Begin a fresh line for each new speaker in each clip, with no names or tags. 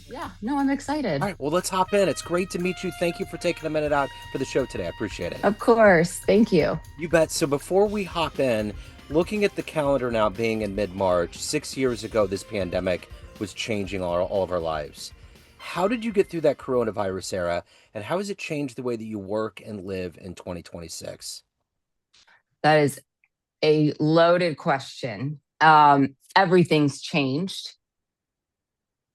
Yeah, no, I'm
All
excited.
right, well, let's hop in. It's great to meet you. Thank you for taking a minute out for the show today. I appreciate it.
Of course. Thank you.
You bet. So before we hop in, looking at the calendar now being in mid-March, 6 years ago, this pandemic was changing all of our lives. How did you get through that coronavirus era, and how has it changed the way that you work and live in 2026?
That is a loaded question. Everything's changed.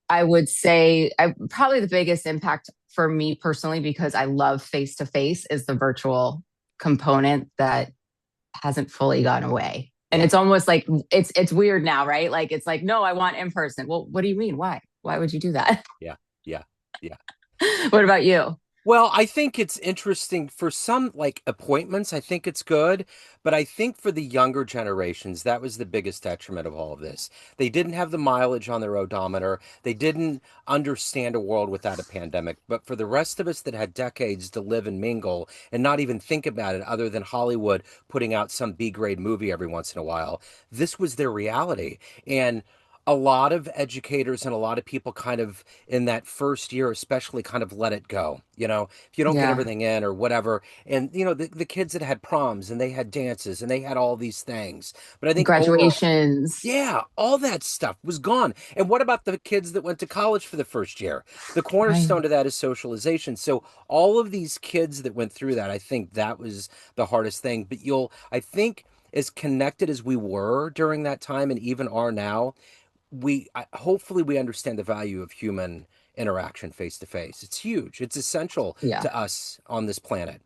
I would say probably the biggest impact for me personally, because I love face to face, is the virtual component that hasn't fully gone away. And
Yeah,
it's almost like it's weird now, right? Like it's like, no, I want in person. Well, what do you mean? Why? Why would you do that?
yeah, yeah, yeah.
What about you?
Well, I think it's interesting for some like appointments. I think it's good, but I think for the younger generations, that was the biggest detriment of all of this. They didn't have the mileage on their odometer. They didn't understand a world without a pandemic. But for the rest of us that had decades to live and mingle and not even think about it other than Hollywood putting out some B grade movie every once in a while, this was their reality. And a lot of educators and a lot of people kind of in that first year especially kind of let it go, if you don't get
Yeah.
everything in or whatever. And the kids that had proms and they had dances and they had all these things, but I think overall,
Graduations.
yeah, all that stuff was gone. And what about the kids that went to college for the first year? The
Right.
cornerstone to that is socialization. So all of these kids that went through that, I think that was the hardest thing. But I think, as connected as we were during that time and even are now, hopefully we understand the value of human interaction face to face. It's huge. It's essential
Yeah.
to us on this planet.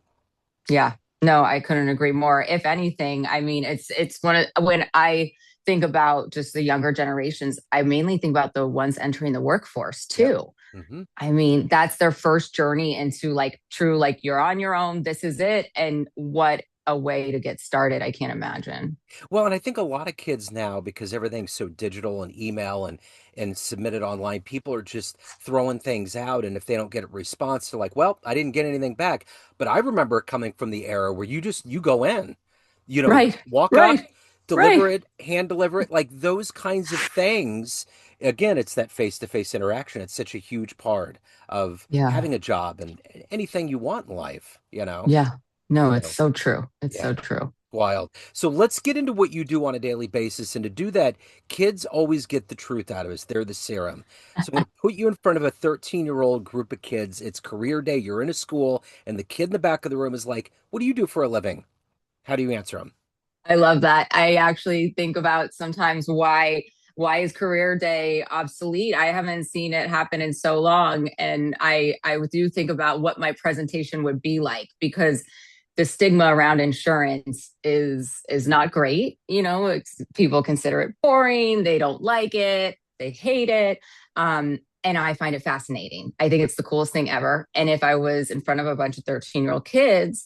Yeah. No, I couldn't agree more. If anything, I mean, it's one of when I think about just the younger generations, I mainly think about the ones entering the workforce
Yep.
too.
Hmm.
I mean, that's their first journey into like true, like you're on your own, this is it. And what a way to get started. I can't imagine.
Well, and I think a lot of kids now, because everything's so digital and email and submitted online, people are just throwing things out, and if they don't get a response, they're like, "Well, I didn't get anything back." But I remember coming from the era where you go in,
Right.
walk up,
Right.
deliver
Right.
it, hand deliver it, like those kinds of things. Again, it's that face-to-face interaction. It's such a huge part of
Yeah.
having a job and anything you want in life.
Yeah. No, it's
So,
so true. It's
yeah.
so true.
Wild. So let's get into what you do on a daily basis. And to do that, kids always get the truth out of us. They're the serum. So I'm going to put you in front of a 13-year-old group of kids. It's career day. You're in a school, and the kid in the back of the room is like, "What do you do for a living?" How do you answer them?
I love that. I actually think about sometimes why is career day obsolete? I haven't seen it happen in so long, and I do think about what my presentation would be like, because the stigma around insurance is not great. People consider it boring, they don't like it, they hate it. And I find it fascinating. I think it's the coolest thing ever. And if I was in front of a bunch of 13-year-old kids,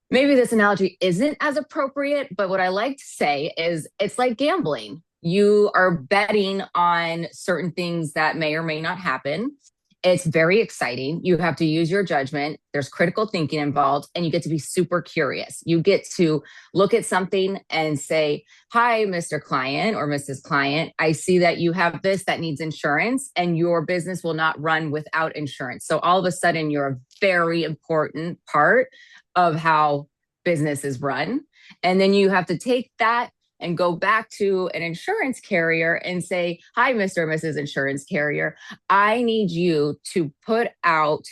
maybe this analogy isn't as appropriate, but what I like to say is it's like gambling. You are betting on certain things that may or may not happen. It's very exciting. You have to use your judgment. There's critical thinking involved, and you get to be super curious. You get to look at something and say, "Hi, Mr. Client or Mrs. Client. I see that you have this that needs insurance, and your business will not run without insurance." So all of a sudden, you're a very important part of how business is run. And then you have to take that and go back to an insurance carrier and say, "Hi, Mr. or Mrs. Insurance Carrier. I need you to put out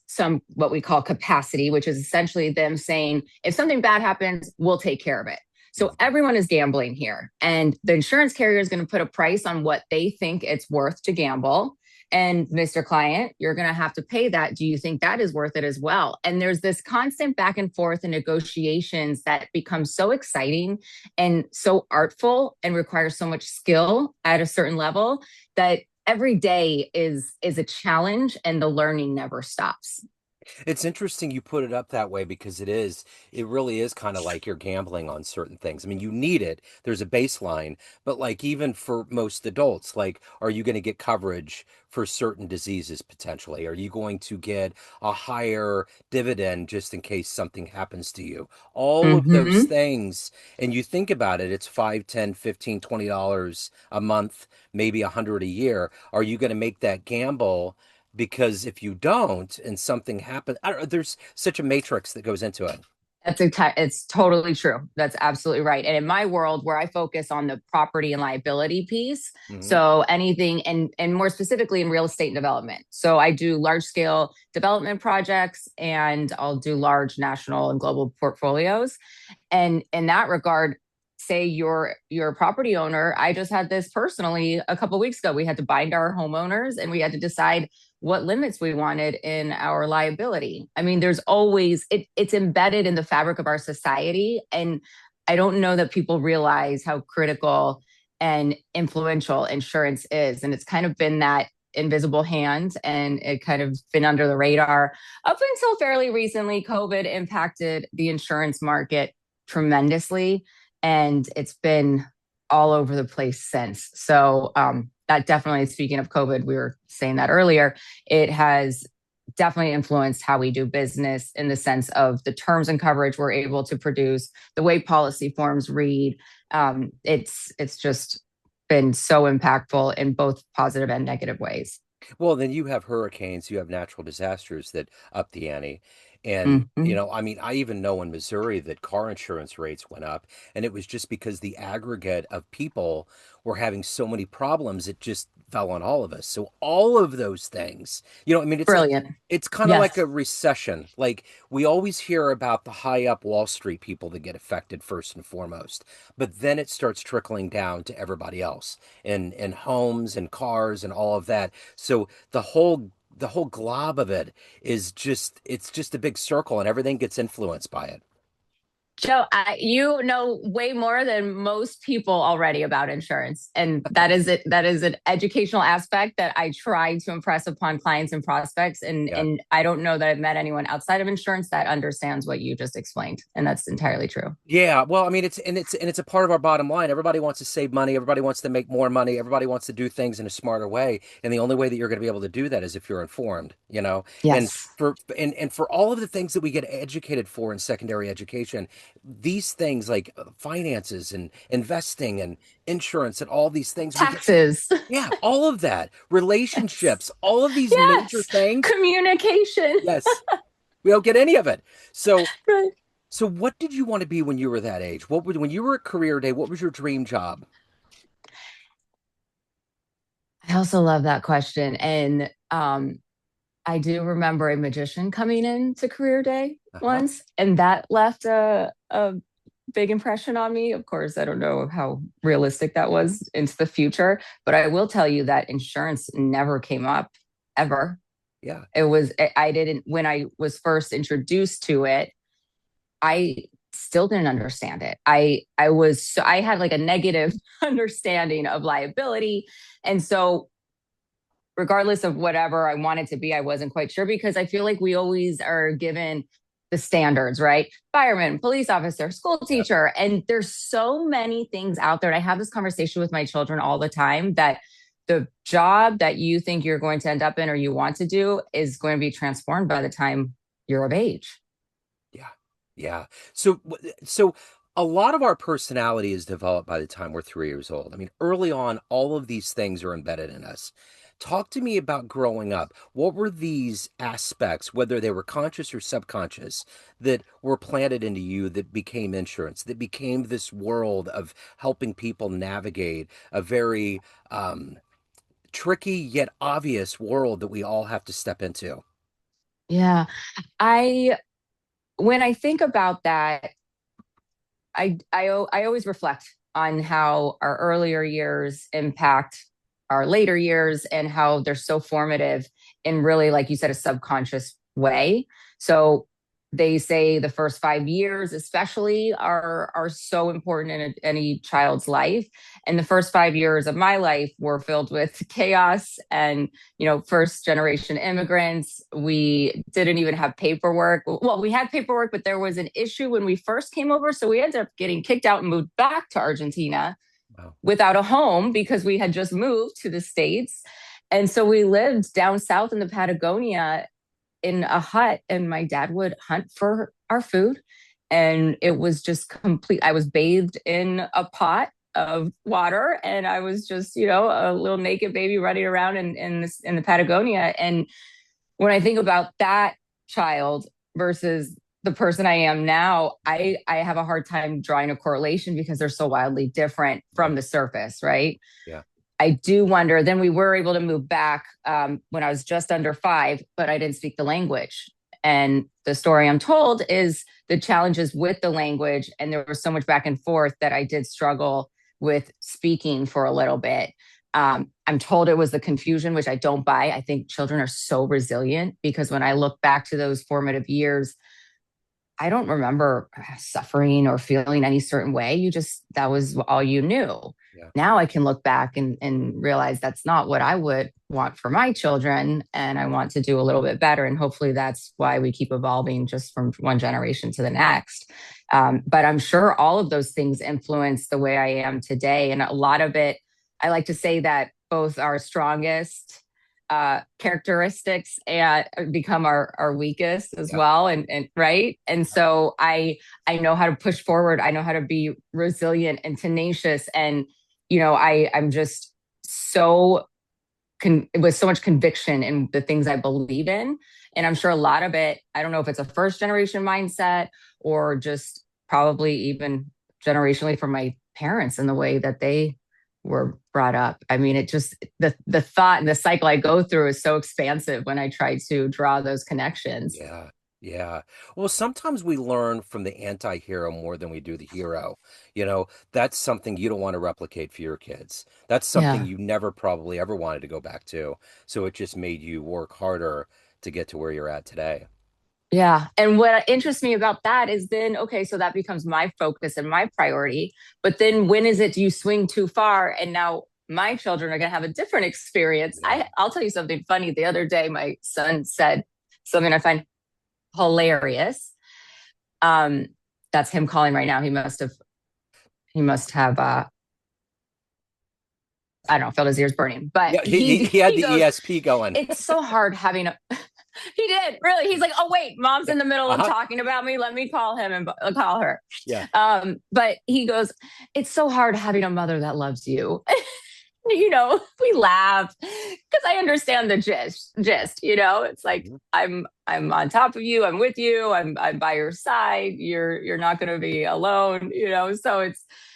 some what we call capacity," which is essentially them saying, "If something bad happens, we'll take care of it." So everyone is gambling here. And the insurance carrier is going to put a price on what they think it's worth to gamble. And Mr. Client, you're going to have to pay that. Do you think that is worth it as well? And there's this constant back and forth and negotiations that become so exciting and so artful and require so much skill at a certain level that every day is a challenge, and the learning never stops.
It's interesting you put it up that way because it really is kind of like you're gambling on certain things. I mean, you need it. There's a baseline, but like even for most adults, like, are you going to get coverage for certain diseases potentially? Are you going to get a higher dividend just in case something happens to you? All of those
Hmm.
things, and you think about it, it's 5, 10, 15, $20 a month, maybe 100 a year. Are you going to make that gamble? Because if you don't and something happens, I don't know, there's such a matrix that goes into it.
It's totally true. That's absolutely right. And in my world, where I focus on the property and liability piece,
Hmm.
so anything, and more specifically in real estate development. So I do large scale development projects, and I'll do large national and global portfolios. And in that regard, say you're a property owner. I just had this personally a couple of weeks ago. We had to bind our homeowners, and we had to decide what limits we wanted in our liability. I mean, there's always it's embedded in the fabric of our society, and I don't know that people realize how critical and influential insurance is. And it's kind of been that invisible hand, and it kind of been under the radar up until fairly recently. COVID impacted the insurance market tremendously, and it's been all over the place since. So that definitely, speaking of COVID, we were saying that earlier, it has definitely influenced how we do business in the sense of the terms and coverage we're able to produce, the way policy forms read. It's just been so impactful in both positive and negative ways.
Well, then you have hurricanes, you have natural disasters that up the ante. And,
Mm-hmm.
I mean, I even know in Missouri that car insurance rates went up, and it was just because the aggregate of people were having so many problems, it just fell on all of us. So all of those things, I mean,
Brilliant.
it's kind of like
Yes.
a recession. Like we always hear about the high up Wall Street people that get affected first and foremost, but then it starts trickling down to everybody else in homes and cars and all of that. So the whole glob of it is just a big circle and everything gets influenced by it.
Joe, you know way more than most people already about insurance, and that is it. That is an educational aspect that I try to impress upon clients and prospects. And
Yeah.
and I don't know that I've met anyone outside of insurance that understands what you just explained, and that's entirely true.
Yeah, well, I mean, it's a part of our bottom line. Everybody wants to save money. Everybody wants to make more money. Everybody wants to do things in a smarter way, and the only way that you're going to be able to do that is if you're informed, And
Yes.
for all of the things that we get educated for in secondary education, these things like finances and investing and insurance and all these things we get.
Taxes.
Yeah, all of that,
Yes.
relationships, all of these major
Yes.
things.
Communication.
Yes, we don't get any of it. So.
Right.
So what did you want to be when you were that age? When you were at career day, what was your dream job?
I also love that question. And I do remember a magician coming in to career day
Uh-huh.
once, and that left a big impression on me. Of course, I don't know how realistic that was into the future, but I will tell you that insurance never came up ever.
Yeah.
It was, I didn't, when I was first introduced to it, I still didn't understand it. I had like a negative understanding of liability. And so regardless of whatever I wanted to be, I wasn't quite sure because I feel like we always are given the standards, right? Fireman, police officer, school
Yep.
teacher. And there's so many things out there. And I have this conversation with my children all the time that the job that you think you're going to end up in or you want to do is going to be transformed by the time you're of age.
Yeah. Yeah. So a lot of our personality is developed by the time we're 3 years old. I mean, early on, all of these things are embedded in us. Talk to me about growing up. What were these aspects, whether they were conscious or subconscious, that were planted into you that became insurance, that became this world of helping people navigate a very tricky yet obvious world that we all have to step into?
Yeah. I when I think about that, I always reflect on how our earlier years impact our later years and how they're so formative in really, like you said, a subconscious way. So they say the first 5 years especially are so important in any child's life, and the first 5 years of my life were filled with chaos and, first generation immigrants. We didn't even have paperwork. Well, we had paperwork, but there was an issue when we first came over, so we ended up getting kicked out and moved back to Argentina
Wow.
without a home because we had just moved to the States. And so we lived down south in the Patagonia in a hut, and my dad would hunt for our food. And it was just complete. I was bathed in a pot of water, and I was just, a little naked baby running around in the Patagonia. And when I think about that child versus the person I am now, I have a hard time drawing a correlation because they're so wildly different from
Right.
the surface, right?
Yeah.
I do wonder. Then we were able to move back when I was just under 5, but I didn't speak the language. And the story I'm told is the challenges with the language. And there was so much back and forth that I did struggle with speaking for a little bit. I'm told it was the confusion, which I don't buy. I think children are so resilient because when I look back to those formative years, I don't remember suffering or feeling any certain way. That was all you knew.
Yeah.
Now I can look back and realize that's not what I would want for my children. And I want to do a little bit better. And hopefully that's why we keep evolving just from one generation to the next. But I'm sure all of those things influence the way I am today. And a lot of it, I like to say that both our strongest characteristics and become our weakest as
Yeah.
well, and right. And so I know how to push forward. I know how to be resilient and tenacious, and I'm just so with so much conviction in the things I believe in. And I'm sure a lot of it, I don't know if it's a first generation mindset or just probably even generationally from my parents and the way that they were brought up. I mean, it just the thought and the cycle I go through is so expansive when I try to draw those connections.
Yeah. Yeah. Well, sometimes we learn from the anti-hero more than we do the hero. That's something you don't want to replicate for your kids. That's something
Yeah.
you never probably ever wanted to go back to. So it just made you work harder to get to where you're at today.
Yeah. And what interests me about that is then, okay, so that becomes my focus and my priority. But then when is it you swing too far? And now my children are going to have a different experience.
Yeah.
I'll tell you something funny. The other day, my son said something I find hilarious. Um, that's him calling right now. He must have, I don't know, felt his ears burning. But
Yeah,
he
he had
he
the
goes,
ESP going.
it's so hard having a he did really. He's like, oh wait, mom's
Yeah.
in the middle of
Uh-huh.
talking about me. Let me call him and call her.
Yeah.
But he goes, it's so hard having a mother that loves you. We laugh because I understand the gist. It's like
Mhm.
I'm on top of you. I'm with you. I'm by your side. You're not going to be alone. So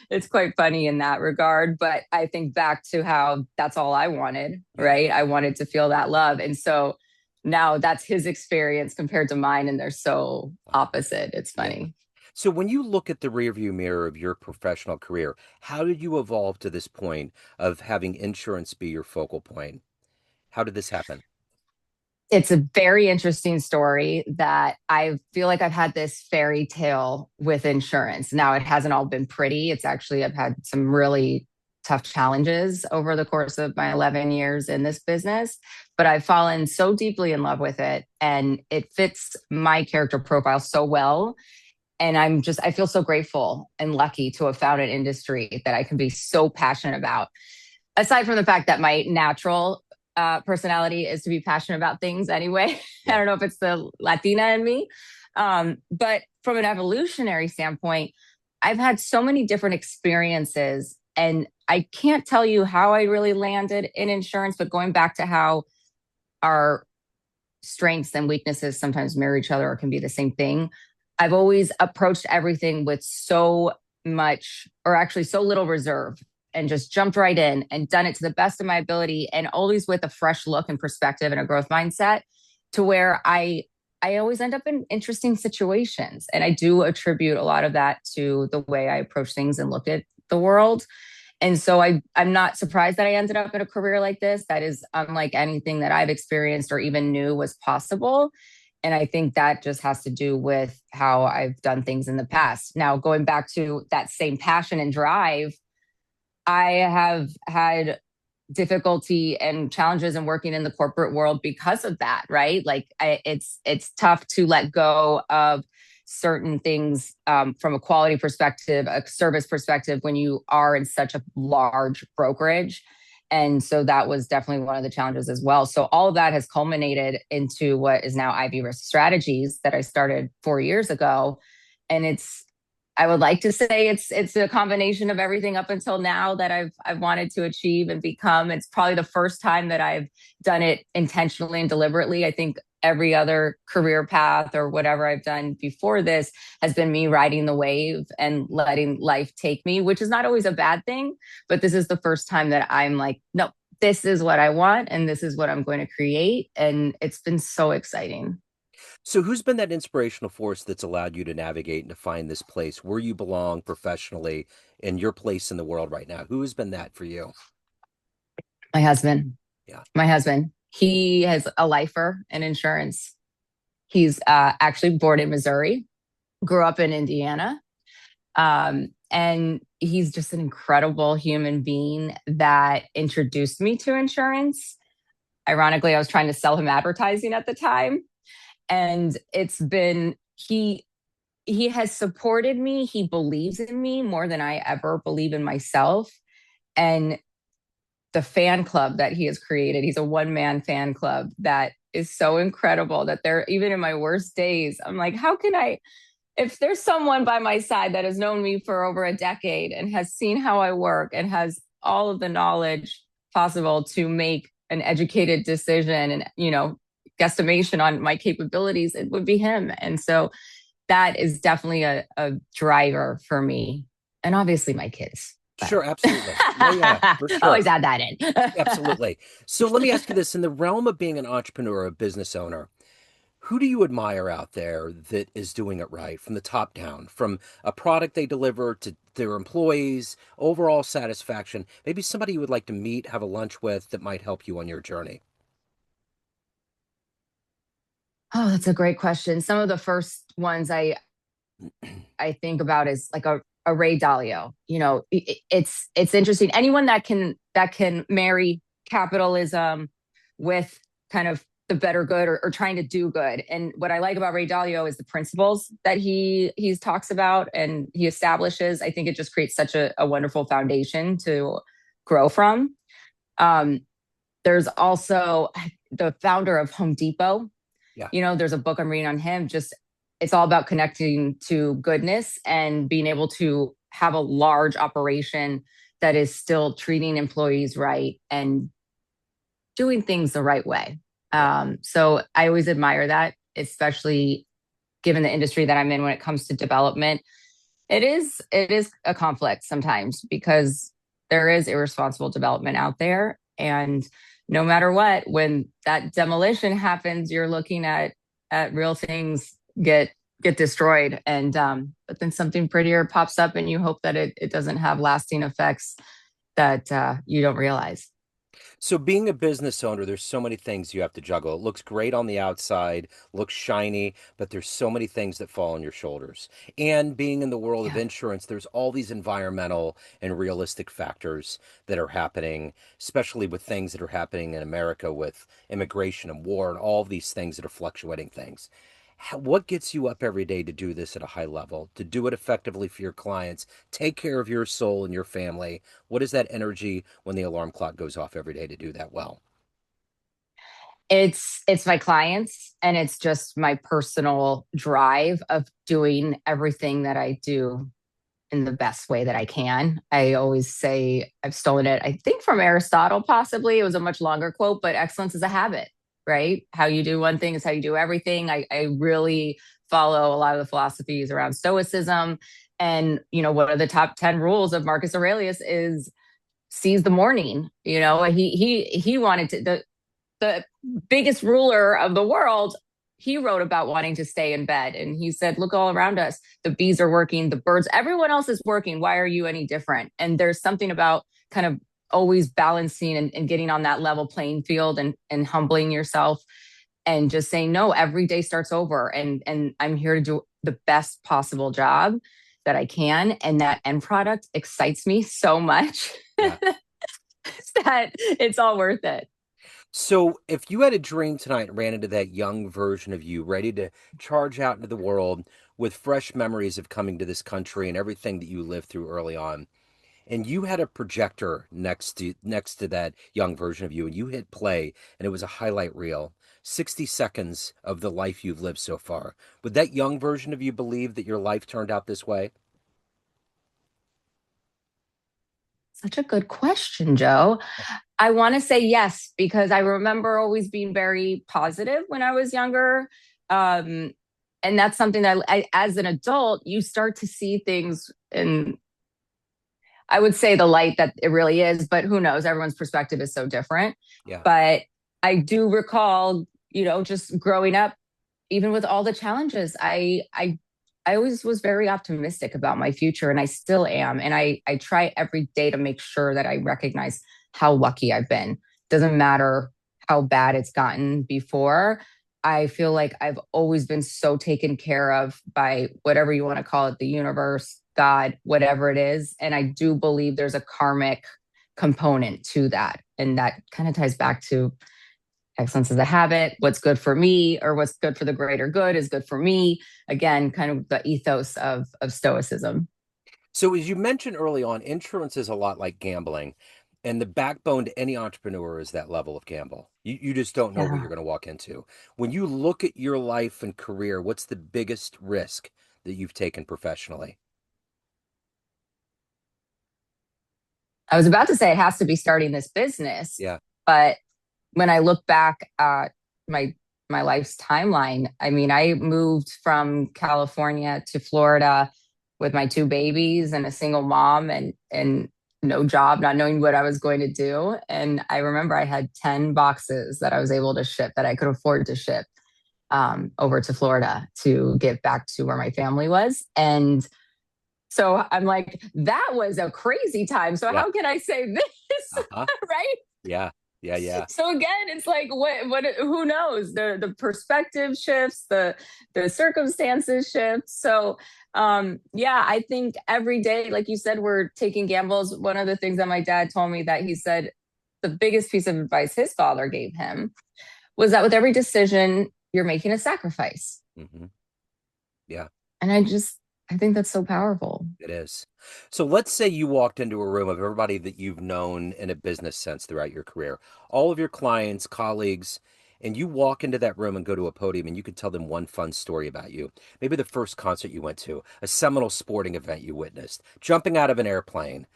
it's quite funny in that regard. But I think back to how that's all I wanted,
Yeah.
right? I wanted to feel that love, and so now that's his experience compared to mine, and they're so
Wow.
opposite. It's
Yeah.
funny.
So when you look at the rearview mirror of your professional career, how did you evolve to this point of having insurance be your focal point? How did this happen?
It's a very interesting story that I feel like I've had this fairy tale with insurance. Now, it hasn't all been pretty. It's actually, I've had some really tough challenges over the course of my 11 years in this business, but I've fallen so deeply in love with it, and it fits my character profile so well. And I feel so grateful and lucky to have found an industry that I can be so passionate about, aside from the fact that my natural personality is to be passionate about things anyway. I
Yeah.
don't know if it's the Latina in me. But from an evolutionary standpoint, I've had so many different experiences, and I can't tell you how I really landed in insurance, but going back to how our strengths and weaknesses sometimes mirror each other or can be the same thing. I've always approached everything with so much, or actually so little reserve, and just jumped right in and done it to the best of my ability, and always with a fresh look and perspective and a growth mindset, to where I always end up in interesting situations. And I do attribute a lot of that to the way I approach things and look at the world. And so I'm not surprised that I ended up in a career like this that is unlike anything that I've experienced or even knew was possible. And I think that just has to do with how I've done things in the past. Now, going back to that same passion and drive, I have had difficulty and challenges in working in the corporate world because of that, right? Like it's tough to let go of certain things from a quality perspective, a service perspective, when you are in such a large brokerage. And so that was definitely one of the challenges as well. So all of that has culminated into what is now Ivy Risk Strategies that I started 4 years ago. And I would like to say it's a combination of everything up until now that I've wanted to achieve and become. It's probably the first time that I've done it intentionally and deliberately. I think every other career path or whatever I've done before this has been me riding the wave and letting life take me, which is not always a bad thing. But this is the first time that I'm like, no, this is what I want and this is what I'm going to create. And it's been so exciting.
So, who's been that inspirational force that's allowed you to navigate and to find this place where you belong professionally in your place in the world right now? Who has been that for you?
My husband,
Yeah.
my husband, he has a lifer in insurance. He's actually born in Missouri, grew up in Indiana. And he's just an incredible human being that introduced me to insurance. Ironically, I was trying to sell him advertising at the time. And it's been, he has supported me. He believes in me more than I ever believe in myself. And the fan club that he has created, he's a one-man fan club that is so incredible that they're even in my worst days. I'm like, how can I, if there's someone by my side that has known me for over a decade and has seen how I work and has all of the knowledge possible to make an educated decision and, guesstimation on my capabilities, it would be him. And so that is definitely a driver for me. And obviously my kids. But
Sure, absolutely. Yeah, yeah, for sure.
always add that in.
Absolutely. So let me ask you this, in the realm of being an entrepreneur, a business owner, who do you admire out there that is doing it right from the top down, from a product they deliver to their employees, overall satisfaction? Maybe somebody you would like to meet, have a lunch with that might help you on your journey.
Oh, that's a great question. Some of the first ones I think about is like a Ray Dalio. It's interesting. Anyone that can marry capitalism with kind of the better good, or trying to do good. And what I like about Ray Dalio is the principles that he talks about and he establishes. I think it just creates such a wonderful foundation to grow from. Um, there's also the founder of Home Depot.
Yeah.
There's a book I'm reading on him. Just it's all about connecting to goodness and being able to have a large operation that is still treating employees right and doing things the right way.
Yeah.
So I always admire that, especially given the industry that I'm in when it comes to development. It is a conflict sometimes because there is irresponsible development out there. And no matter what, when that demolition happens, you're looking at real things get destroyed. And but then something prettier pops up and you hope that it doesn't have lasting effects that you don't realize.
So being a business owner, there's so many things you have to juggle. It looks great on the outside, looks shiny, but there's so many things that fall on your shoulders. And being in the world of
Yeah.
insurance, there's all these environmental and realistic factors that are happening, especially with things that are happening in America with immigration and war and all of these things that are fluctuating things. What gets you up every day to do this at a high level, to do it effectively for your clients, take care of your soul and your family? What is that energy when the alarm clock goes off every day to do that well?
It's my clients and it's just my personal drive of doing everything that I do in the best way that I can. I always say I've stolen it, I think from Aristotle, possibly. It was a much longer quote, but excellence is a habit, right? How you do one thing is how you do everything. I really follow a lot of the philosophies around Stoicism. And, one of the top 10 rules of Marcus Aurelius is seize the morning. He wanted the biggest ruler of the world, he wrote about wanting to stay in bed. And he said, look all around us. The bees are working, the birds, everyone else is working. Why are you any different? And there's something about kind of always balancing and getting on that level playing field and humbling yourself. and just saying no, every day starts over, and I'm here to do the best possible job that I can, and that end product excites me so much
Yeah.
that it's all worth it.
So if you had a dream tonight and ran into that young version of you, ready to charge out into the world with fresh memories of coming to this country and everything that you lived through early on, and you had a projector next to that young version of you, and you hit play, and it was a highlight reel, 60 seconds of the life you've lived so far, would that young version of you believe that your life turned out this way?
Such a good question, Joe. I want to say yes, because I remember always being very positive when I was younger. Um, and that's something that as an adult, you start to see things in, I would say, the light that it really is, but who knows? Everyone's perspective is so different.
Yeah.
But I do recall, just growing up, even with all the challenges, I always was very optimistic about my future, and I still am. And I try every day to make sure that I recognize how lucky I've been. Doesn't matter how bad it's gotten before. I feel like I've always been so taken care of by whatever you want to call it, the universe, God, whatever it is. And I do believe there's a karmic component to that. And that kind of ties back to excellence is a habit. What's good for me, or what's good for the greater good, is good for me. Again, kind of the ethos of stoicism.
So, as you mentioned early on, insurance is a lot like gambling, and the backbone to any entrepreneur is that level of gamble. You just don't know what
Yeah.
you're going to walk into. When you look at your life and career, what's the biggest risk that you've taken professionally?
I was about to say it has to be starting this business,
Yeah,
but when I look back at my my life's timeline, I mean, I moved from California to Florida with my two babies and a single mom, and no job, not knowing what I was going to do. And I remember I had 10 boxes that I was able to ship, that I could afford to ship over to Florida to get back to where my family was. And so I'm like, that was a crazy time. So
yeah,
how can I say this?
uh-huh,
Right?
yeah, yeah, yeah.
So again, it's like, who knows? The perspective shifts, the circumstances shift. So yeah, I think every day, like you said, we're taking gambles. One of the things that my dad told me, that he said the biggest piece of advice his father gave him was that with every decision, you're making a sacrifice.
Hmm. Yeah.
And I think that's so powerful.
It is. So let's say you walked into a room of everybody that you've known in a business sense throughout your career, all of your clients, colleagues, and you walk into that room and go to a podium and you could tell them one fun story about you. Maybe the first concert you went to, a seminal sporting event you witnessed, jumping out of an airplane,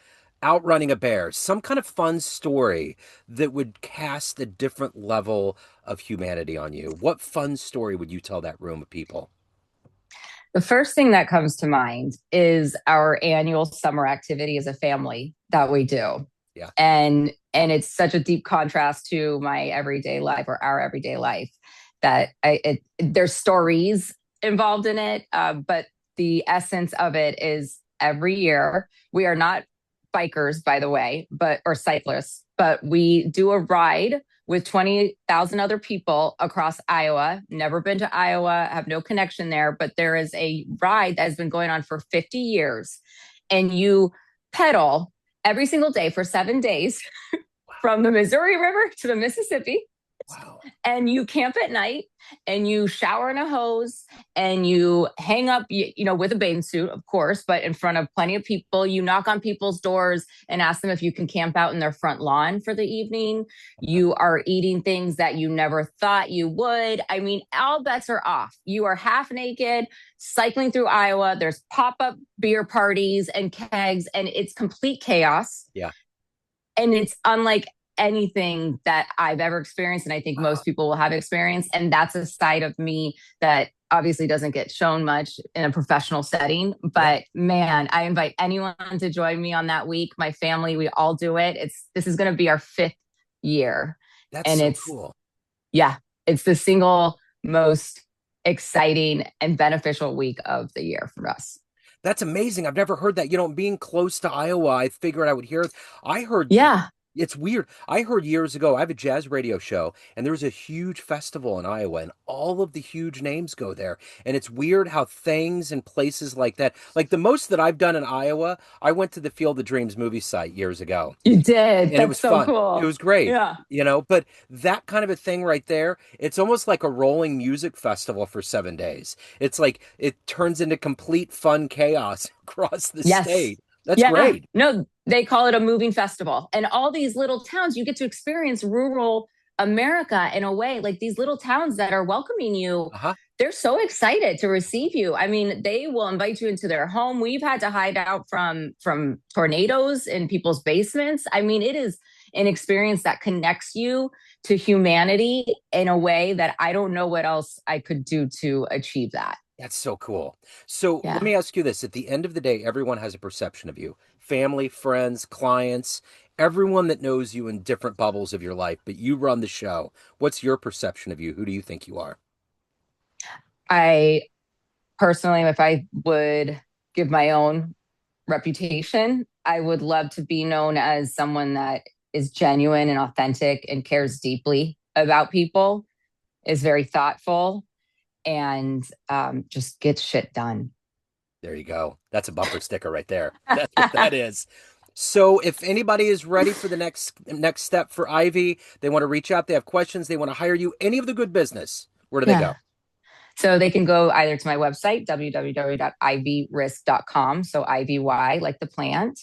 outrunning a bear, some kind of fun story that would cast a different level of humanity on you. What fun story would you tell that room of people?
The first thing that comes to mind is our annual summer activity as a family that we do.
Yeah.
And it's such a deep contrast to my everyday life, or our everyday life, that there's stories involved in it, but the essence of it is every year we are not bikers, by the way, but or cyclists, but we do a ride with 20,000 other people across Iowa. Never been to Iowa, have no connection there, but there is a ride that has been going on for 50 years. And you pedal every single day for 7 days from the Missouri River to the Mississippi,
Wow.
and you camp at night, and you shower in a hose, and you hang up, with a bathing suit, of course, but in front of plenty of people. You knock on people's doors and ask them if you can camp out in their front lawn for the evening. You are eating things that you never thought you would. I mean, all bets are off. You are half naked, cycling through Iowa. There's pop-up beer parties and kegs, and it's complete chaos,
Yeah.
and it's unlike anything that I've ever experienced. And I think
Wow.
most people will have experienced. And that's a side of me that obviously doesn't get shown much in a professional setting.
Yeah.
But man, I invite anyone to join me on that week. My family, we all do it. This is going to be our fifth year.
That's
And
so
it's,
cool.
yeah, it's the single most exciting and beneficial week of the year for us.
That's amazing. I've never heard that. Being close to Iowa, I figured I would hear. I heard
Yeah.
It's weird. I heard years ago, I have a jazz radio show, and there's a huge festival in Iowa, and all of the huge names go there. And it's weird how things and places like that, like the most that I've done in Iowa, I went to the Field of Dreams movie site years ago,
You did.
and it
That's
was
so
fun. It
cool.
was great,
Yeah.
but that kind of a thing right there, it's almost like a rolling music festival for 7 days. It's like it turns into complete fun chaos across the
Yes.
state. That's
Yeah.
great.
No, they call it a moving festival. And all these little towns, you get to experience rural America in a way, like these little towns that are welcoming you.
Uh-huh.
They're so excited to receive you. I mean, they will invite you into their home. We've had to hide out from tornadoes in people's basements. I mean, it is an experience that connects you to humanity in a way that I don't know what else I could do to achieve that.
That's so cool. So let
Yeah.
me ask you this. At the end of the day, everyone has a perception of you. Family, friends, clients, everyone that knows you in different bubbles of your life, but you run the show. What's your perception of you? Who do you think you are?
I personally, if I would give my own reputation, I would love to be known as someone that is genuine and authentic and cares deeply about people, is very thoughtful, and just gets shit done.
There you go. That's a bumper sticker right there. That's what that is. So if anybody is ready for the next step for Ivy, they want to reach out, they have questions, they want to hire you, any of the good business, where do they
Yeah.
go?
So they can go either to my website, www.ivyrisk.com. So IVY, like the plant.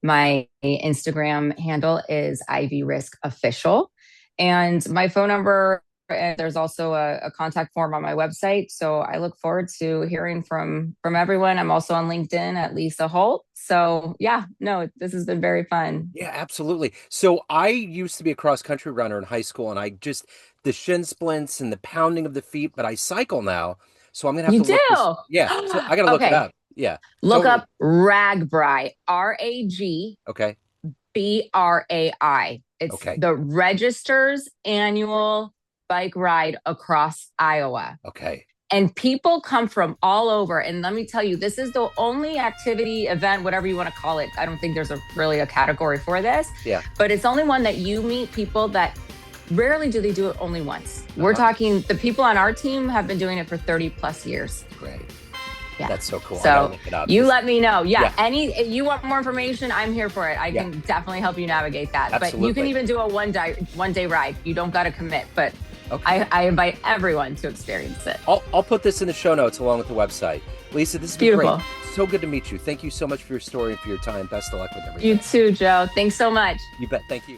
My Instagram handle is Ivy Risk Official. And my phone number, and there's also a contact form on my website. So I look forward to hearing from everyone. I'm also on LinkedIn at Lisa Holt. So yeah, no, this has been very fun.
Yeah, absolutely. So I used to be a cross country runner in high school, and I just the shin splints and the pounding of the feet, but I cycle now. So I'm gonna have
You
to look this.
do?
Yeah, so I gotta look it
Okay.
up. Yeah,
Look
totally.
up RAGBRAI, RAGBRAI.
Okay.
It's
Okay.
the Register's annual bike ride across Iowa.
Okay.
And people come from all over. And let me tell you, this is the only activity, event, whatever you want to call it. I don't think there's really a category for this,
Yeah.
but it's only one that you meet people that rarely do they do it only once. We're
Uh-huh.
talking, the people on our team have been doing it for 30 plus years.
Great.
Yeah.
That's so cool. I gotta
So
look it up.
you let me know. Yeah.
Yeah.
If you want more information, I'm here for it. I
Yeah.
can definitely help you navigate that. But you can
Absolutely.
even do a one day ride. You don't got to commit, but
Okay.
I invite everyone to experience it.
I'll put this in the show notes along with the website. Lisa, this has been
Beautiful.
great. So good to meet you. Thank you so much for your story and for your time. Best of luck with everything.
You too, Joe. Thanks so much.
You bet. Thank you.